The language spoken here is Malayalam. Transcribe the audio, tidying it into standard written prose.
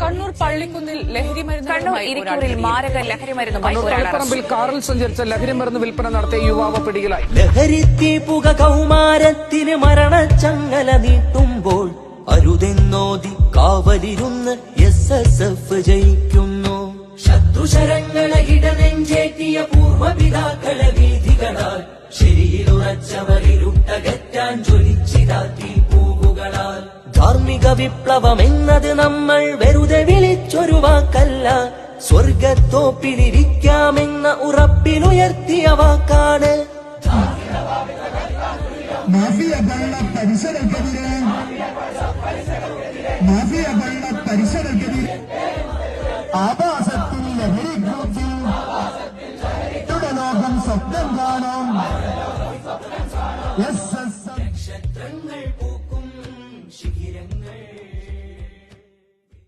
കണ്ണൂർ പള്ളിക്കുന്നിൽ കണ്ണൂർ ഇരിക്കൂറിൽ മാരക ലഹരിമരുന്നുമായി കാറിൽ സഞ്ചരിച്ച ലഹരിമരുന്ന് വിൽപ്പന നടത്തിയ യുവാവ് പിടിയിലായി. ലഹരിത്തീപുക കൗമാരത്തിന് മരണച്ചങ്ങല നീട്ടുമ്പോൾ അരുതെന്നോതി കാവലിരുന്ന് SSF ജയിക്കുന്നു. ശത്രുശരങ്ങളെ ഇടനെഞ്ചേറ്റിയ പൂർവ്വപിതാക്കളെ വീഥികളാൽ ശരിയിലുറച്ചവരിരുട്ടകറ്റാൻ ജ്വലിച്ചിതാക്കി പൂവുകളാൽ. ധാർമ്മിക വിപ്ലവം എന്നത് നമ്മൾ വെറുതെ വിളിച്ചൊരു വാക്കല്ല, സ്വർഗത്തോപ്പിലിരിക്കാമെന്ന ഉറപ്പിലുയർത്തിയ വാക്കാണ്. മാഫിയ ഭരണ പരിസരക്കെതിരെ ആഭാസത്തിൽ ലഹരി ഗ്രൂപ്പിൽ തുടലോകം സ്വപ്നം